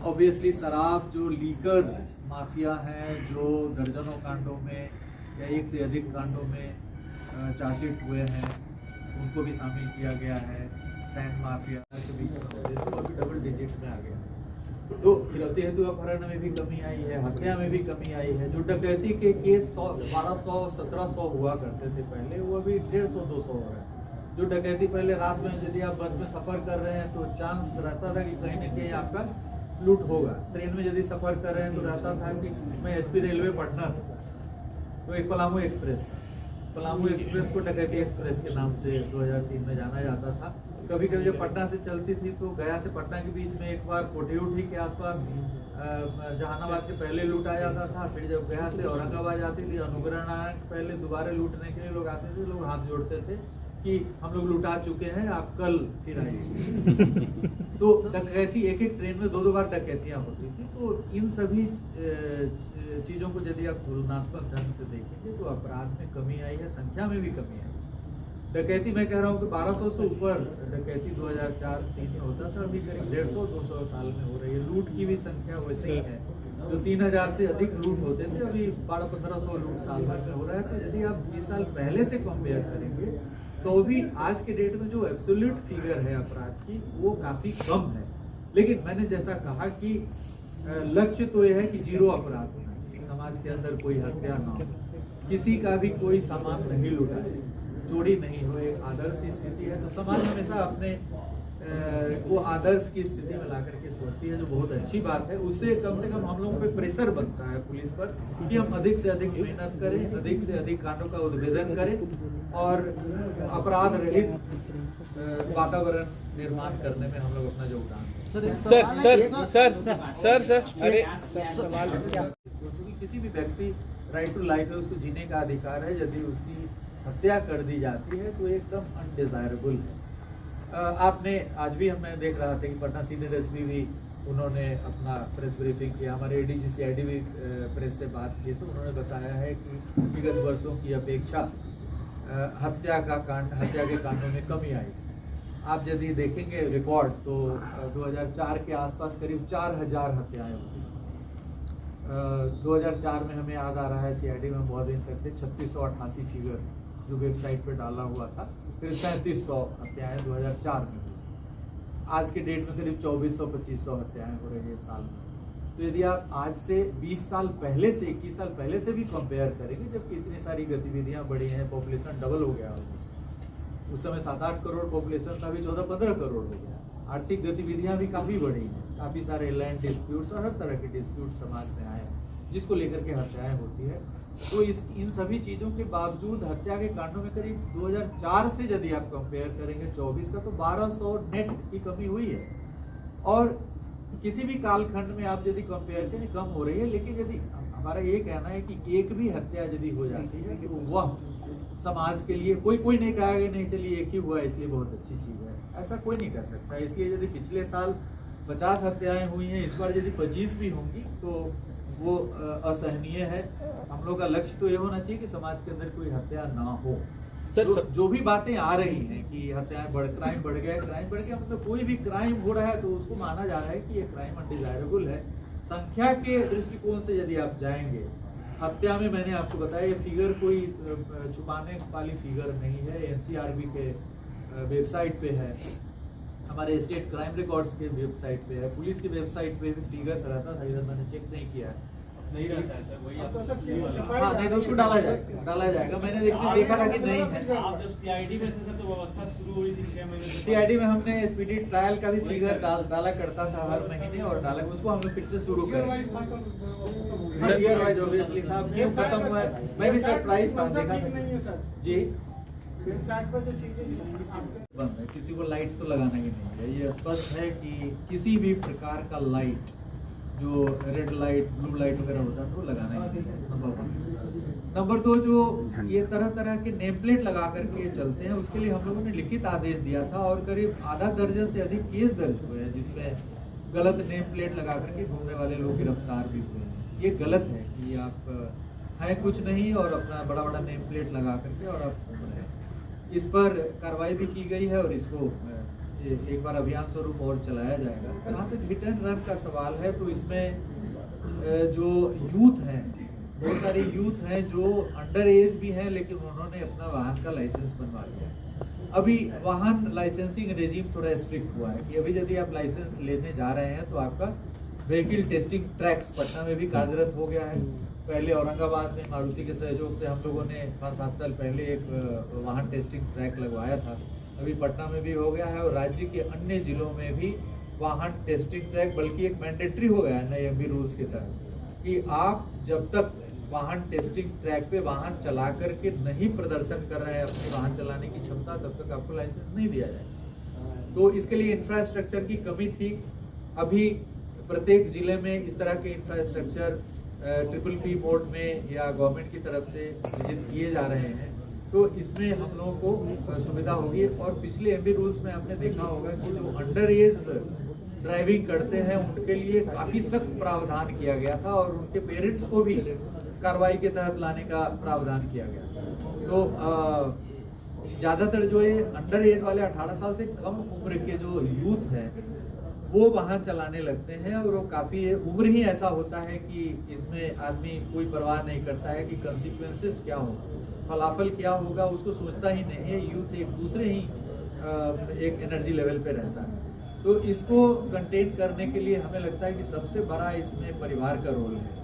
Obviously शराब जो liquor mafia हैं, जो दर्जनों कांडों में या एक से अधिक कांडों में चार्जशीट हुए हैं, उनको भी शामिल किया गया है। सैंड माफिया के बीच में तो अभी डबल डिजिट में आ गया। तो फिरौती हेतु अपहरण में भी कमी आई है, हत्या में भी कमी आई है। जो डकैती के केस 1200 1700 हुआ करते थे पहले, वो अभी 150 200 हो रहा है। जो डकैती पहले रात में यदि आप बस में सफर कर रहे हैं तो चांस रहता था कि कहीं न कहीं आपका लूट होगा। ट्रेन में यदि सफर कर रहे हैं तो रहता था कि मैं एसपी रेलवे पटना तो एक पलामू एक्सप्रेस था। पलामू एक्सप्रेस को डकैती एक्सप्रेस के नाम से 2003 में जाना जाता था। कभी कभी जब पटना से चलती थी तो गया से पटना के बीच में एक बार कोठेउठी के आसपास जहानाबाद के पहले लूट आ जाता था। फिर जब गया से औरंगाबाद जाती थी, अनुग्रह नारायण पहले दोबारा लूटने के लिए लोग आते थे। लोग हाथ जोड़ते थे कि हम लोग लुटा चुके हैं, आप कल फिर आइए। तो डकैती एक एक ट्रेन में 2-2 बार डकैतियां होती थी। तो इन सभी चीज़ों को यदि आप तुलनात्मक ढंग से देखेंगे तो अपराध में कमी आई है, संख्या में भी कमी आई। डकैती मैं कह रहा हूँ कि 1200 से ऊपर डकैती 2004-03 में होता था, अभी करीब 150-200 साल में हो रही है। लूट की भी संख्या वैसे ही है। जो 3000 से अधिक लूट होते थे, अभी 1200-1500 लूट साल भर में हो रहा है। तो यदि आप 20 साल पहले से कंपेयर करेंगे तो भी आज के डेट में जो एब्सोल्यूट फिगर है अपराध की, वो काफ़ी कम है। लेकिन मैंने जैसा कहा कि लक्ष्य तो यह है कि जीरो अपराध होना चाहिए, समाज के अंदर कोई हत्या ना हो, किसी का भी कोई सामान नहीं लुटाए, चोरी नहीं हो, एक आदर्श स्थिति है। तो समाज हमेशा अपने को आदर्श की स्थिति में ला करके सोचती है, जो बहुत अच्छी बात है। उससे कम से कम हम लोगों पे प्रेशर बनता है पुलिस पर कि हम अधिक से अधिक मेहनत करें, अधिक से अधिक कांडों का उद्भेदन करें और अपराध रहित वातावरण निर्माण करने में हम लोग अपना योगदान दें। सर अरे सवाल किसी भी व्यक्ति राइट टू लाइफ है, उसको जीने का अधिकार है। यदि उसकी हत्या कर दी जाती है तो एकदम अनडिजायरेबल है। आपने आज भी हमें देख रहा था कि पटना सीनियर एसपी भी उन्होंने अपना प्रेस ब्रीफिंग किया, हमारे एडीजी सीआईडी भी प्रेस से बात की, तो उन्होंने बताया है कि विगत वर्षों की अपेक्षा हत्या के कांडों में कमी आई। आप यदि देखेंगे रिकॉर्ड तो 2004 के आसपास करीब 4000 हत्याएं हुई। 2004 में हमें याद आ रहा है, सीआईडी में बहुत दिन तक थे 3688 फिगर जो वेबसाइट पर डाला हुआ था। फिर 3700 हत्याएं 2004 में हुई। आज के डेट में करीब 2400-2500 हत्याएं हो रही है साल में। तो यदि आप आज से 20 साल पहले से 21 साल पहले से भी कंपेयर करेंगे, जबकि इतनी सारी गतिविधियां बढ़ी हैं, पॉपुलेशन डबल हो गया उस समय 7-8 करोड़ पॉपुलेशन था, अभी 14-15 करोड़ हो गया। आर्थिक गतिविधियां भी काफ़ी बढ़ी हैं, काफ़ी सारे लैंड डिस्प्यूट्स और हर तरह के डिस्प्यूट समाज में आए हैं जिसको लेकर के हत्याएं होती है। तो इन सभी चीज़ों के बावजूद हत्या के कांडों में करीब 2004 से यदि आप कंपेयर करेंगे 24 का, तो 1200 नेट की कमी हुई है। और किसी भी कालखंड में आप यदि कंपेयर करें कम हो रही है। लेकिन यदि हमारा ये कहना है कि एक भी हत्या यदि हो जाती है तो वह समाज के लिए कोई नहीं कहेगा नहीं चलिए एक ही हुआ इसलिए बहुत अच्छी चीज़ है, ऐसा कोई नहीं कर सकता। इसलिए यदि पिछले साल 50 हत्याएं हुई हैं, इस बार यदि 25 भी होंगी तो वो असहनीय है। हम लोग का लक्ष्य तो ये होना चाहिए कि समाज के अंदर कोई हत्या ना हो। जो भी बातें आ रही हैं कि हत्याएं क्राइम बढ़ गया, मतलब कोई भी क्राइम हो रहा है तो उसको माना जा रहा है कि ये क्राइम अनडिजायरेबल है। संख्या के दृष्टिकोण से यदि आप जाएंगे, हत्या में मैंने आपको बताया ये फिगर कोई छुपाने वाली फिगर नहीं है। एनसीआरबी के वेबसाइट पे है, हमारे स्टेट क्राइम रिकॉर्ड्स के वेबसाइट पे है, पुलिस की वेबसाइट पे भी फिगर्स रहता था, इधर मैंने चेक नहीं किया है। नहीं रहता है सर, वही हाँ नहीं तो उसको डाला जाएगा। मैंने देखा था कि नहीं है। आप जब सीआईडी में थे सर तो व्यवस्था शुरू हुई थी 6 महीने से। सीआईडी में हमने स्पीडी ट्रायल का भी फिगर डाला करता था हर महीने, और डाला उसको हमने फिर से शुरू कर ईयर वाइज ऑब्वियसली था। अब गेम खत्म हुआ है, मैं भी सरप्राइज था देखा जी। बंद है, किसी को लाइट्स तो लगाना ही नहीं है। ये स्पष्ट है कि किसी भी प्रकार का लाइट जो रेड लाइट ब्लू लाइट वगैरह होता है तो लगाना ही नहीं है, नंबर 1। नंबर 2, जो ये तरह तरह के नेम प्लेट लगा करके चलते हैं उसके लिए हम लोगों ने लिखित आदेश दिया था और करीब आधा दर्जन से अधिक केस दर्ज हुए हैं जिसमें गलत नेम प्लेट लगा करके घूमने वाले लोग गिरफ्तार भी हुए हैं। ये गलत है कि आप हैं कुछ नहीं और अपना बड़ा बड़ा नेम प्लेट लगा करके और आप घूम रहे हैं। इस पर कार्रवाई भी की गई है और इसको एक बार अभियान स्वरूप और चलाया जाएगा। जहाँ तक हिट एंड रन का सवाल है तो इसमें जो यूथ हैं, बहुत सारे यूथ हैं जो अंडर एज भी हैं लेकिन उन्होंने अपना वाहन का लाइसेंस बनवा लिया। अभी वाहन लाइसेंसिंग रेजिम थोड़ा स्ट्रिक्ट हुआ है कि अभी यदि आप लाइसेंस लेने जा रहे हैं तो आपका व्हीकल टेस्टिंग ट्रैक्स पटना में भी कार्यरत हो गया है। पहले औरंगाबाद में मारुति के सहयोग से हम लोगों ने 5-7 साल पहले एक वाहन टेस्टिंग ट्रैक लगवाया था, अभी पटना में भी हो गया है और राज्य के अन्य जिलों में भी वाहन टेस्टिंग ट्रैक बल्कि एक मैंडेटरी हो गया है नए एमबी रूल्स के तहत कि आप जब तक वाहन टेस्टिंग ट्रैक पे वाहन चला करके नहीं प्रदर्शन कर रहे हैं अपनी वाहन चलाने की क्षमता, तब तक आपको लाइसेंस नहीं दिया जाएगा। तो इसके लिए इंफ्रास्ट्रक्चर की कमी थी। अभी प्रत्येक जिले में इस तरह के इंफ्रास्ट्रक्चर PPP मोड में या गवर्नमेंट की तरफ से सृजित किए जा रहे हैं, तो इसमें हम लोगों को सुविधा होगी। और पिछले एमबी रूल्स में आपने देखा होगा कि जो अंडर एज ड्राइविंग करते हैं उनके लिए काफी सख्त प्रावधान किया गया था और उनके पेरेंट्स को भी कार्रवाई के तहत लाने का प्रावधान किया गया। तो ज्यादातर जो ये अंडर एज वाले 18 साल से कम उम्र के जो यूथ हैं वो वाहन चलाने लगते हैं और वो काफी उम्र ही ऐसा होता है कि इसमें आदमी कोई परवाह नहीं करता है कि कंसिक्वेंसेस क्या हो, फलाफल क्या होगा, उसको सोचता ही नहीं है। यूथ एक दूसरे ही एक एनर्जी लेवल पे रहता है। तो इसको कंटेन करने के लिए हमें लगता है कि सबसे बड़ा इसमें परिवार का रोल है।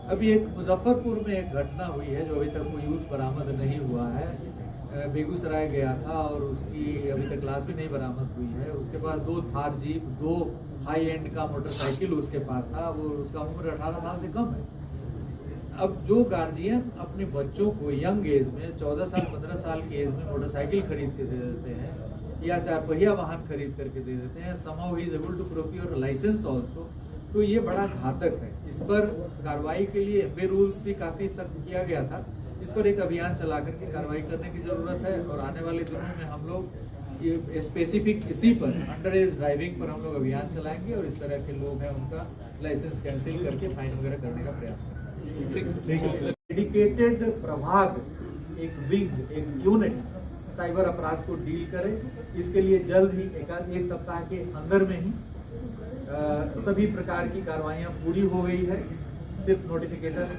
अभी एक मुजफ्फरपुर में एक घटना हुई है जो अभी तक कोई यूथ बरामद नहीं हुआ है। बेगूसराय गया था और उसकी अभी तक लाश भी नहीं बरामद हुई है। उसके पास 2 थार जीप, 2 हाई एंड का मोटरसाइकिल उसके पास था। वो उसका उम्र 18 साल से कम है। अब जो गार्जियन अपने बच्चों को यंग एज में 14 साल 15 साल की एज में मोटरसाइकिल खरीद के दे देते हैं या 4 पहिया वाहन खरीद करके दे देते हैं, somehow he is able to procure a license also, तो ये बड़ा घातक है। इस पर कार्रवाई के लिए एमबी रूल्स भी काफी सख्त किया गया था। इस पर एक अभियान चला करके कार्रवाई करने की जरूरत है और आने वाले दिनों में हम लोग ये स्पेसिफिक इसी पर अंडर एज ड्राइविंग पर हम लोग अभियान चलाएंगे और इस तरह के लोग हैं उनका लाइसेंस कैंसिल करके फाइन वगैरह करने का प्रयास करेंगे। डेडिकेटेड प्रभाग, एक विंग, एक यूनिट साइबर अपराध को डील करे। इसके लिए जल्द ही एक सप्ताह के अंदर में ही सभी प्रकार की कार्रवाइयाँ पूरी हो गई है। सिर्फ नोटिफिकेशन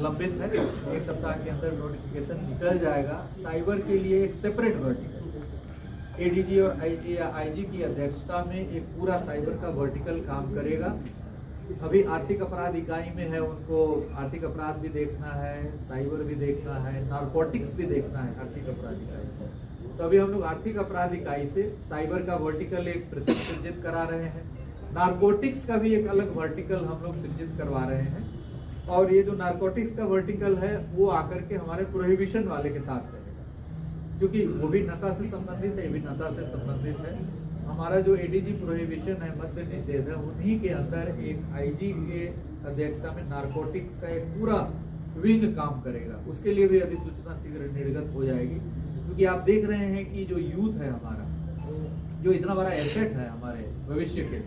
लंबित है। एक सप्ताह के अंदर नोटिफिकेशन निकल जाएगा। साइबर के लिए एक सेपरेट वर्टिकल एडीजी और आईजी की अध्यक्षता में एक पूरा साइबर का वर्टिकल काम करेगा। अभी आर्थिक अपराध इकाई में है, उनको आर्थिक अपराध भी देखना है, साइबर भी देखना है, नारकोटिक्स भी देखना है आर्थिक अपराध इकाई। तो अभी हम लोग आर्थिक अपराध इकाई से साइबर का वर्टिकल एक सृजित करा रहे हैं। नारकोटिक्स का भी एक अलग वर्टिकल हम लोग सृजित करवा रहे हैं और ये जो नारकोटिक्स का वर्टिकल है वो आकर के हमारे प्रोहिबिशन वाले के साथ रहेगा, क्योंकि वो भी नशा से संबंधित है, ये भी नशा से संबंधित है। हमारा जो एडीजी प्रोहिबिशन है, मद्य निषेध है, उन्हीं के अंदर एक आईजी के अध्यक्षता में नारकोटिक्स का एक पूरा विंग काम करेगा। उसके लिए भी अधिसूचना शीघ्र निर्गत हो जाएगी, क्योंकि आप देख रहे हैं कि जो यूथ है हमारा, जो इतना बड़ा एसेट है हमारे भविष्य के,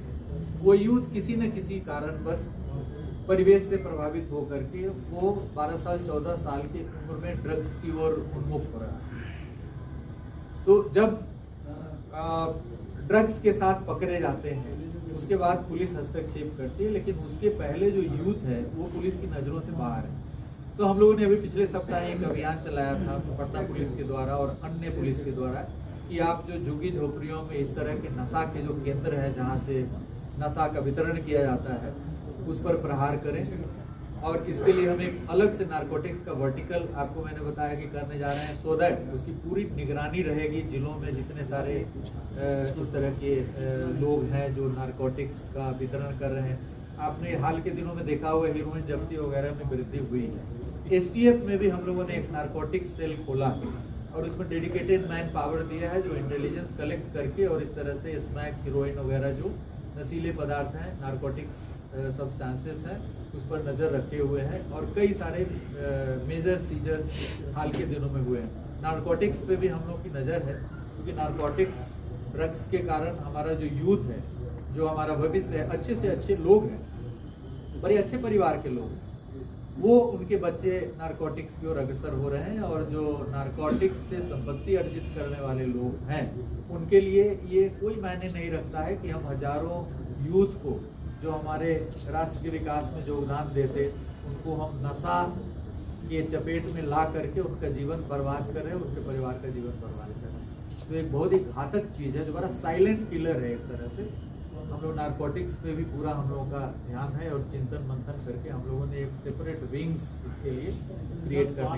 वो यूथ किसी न किसी कारण बस परिवेश से प्रभावित होकर के वो 12 साल 14 साल की उम्र में ड्रग्स की ओर उन्मुख हो रहा है। तो जब ड्रग्स के साथ पकड़े जाते हैं उसके बाद पुलिस हस्तक्षेप करती है, लेकिन उसके पहले जो यूथ है वो पुलिस की नज़रों से बाहर है। तो हम लोगों ने अभी पिछले सप्ताह एक अभियान चलाया था पटना पुलिस के द्वारा और अन्य पुलिस के द्वारा कि आप जो झुग्गी झोपड़ियों में इस तरह के नशा के जो केंद्र है जहाँ से नशा का वितरण किया जाता है उस पर प्रहार करें। और इसके लिए हम एक अलग से नारकोटिक्स का वर्टिकल आपको मैंने बताया कि करने जा रहे हैं, सो दैट उसकी पूरी निगरानी रहेगी। जिलों में जितने सारे इस तरह के लोग हैं जो नारकोटिक्स का वितरण कर रहे हैं, आपने हाल के दिनों में देखा हुआ हीरोइन जब्ती वगैरह में वृद्धि हुई है। एसटीएफ में भी हम लोगों ने एक नारकोटिक्स सेल खोला और उसमें डेडिकेटेड मैन पावर दिया है जो इंटेलिजेंस कलेक्ट करके और इस तरह से स्मैक, हीरोइन वगैरह जो नशीले पदार्थ हैं, नारकोटिक्स सब्सटेंसेस हैं, उस पर नज़र रखे हुए हैं और कई सारे मेजर सीजर्स हाल के दिनों में हुए हैं। नारकोटिक्स पे भी हम लोग की नज़र है, क्योंकि नारकोटिक्स ड्रग्स के कारण हमारा जो यूथ है, जो हमारा भविष्य है, अच्छे से अच्छे लोग हैं, बड़े अच्छे परिवार के लोग हैं, वो उनके बच्चे नारकोटिक्स की ओर अग्रसर हो रहे हैं, और जो नारकोटिक्स से संपत्ति अर्जित करने वाले लोग हैं उनके लिए ये कोई मायने नहीं रखता है कि हम हजारों यूथ को जो हमारे राष्ट्र के विकास में योगदान देते उनको हम नशा के चपेट में ला करके उनका जीवन बर्बाद कर रहे हैं, उनके परिवार का जीवन बर्बाद कर रहे हैं। तो एक बहुत ही घातक चीज़ है जो बड़ा साइलेंट किलर है एक तरह से। हम लोग नारकोटिक्स पे भी पूरा हम लोगों का ध्यान है, और चिंतन मंथन करके हम लोगों ने एक सेपरेट विंग्स इसके लिए क्रिएट करने का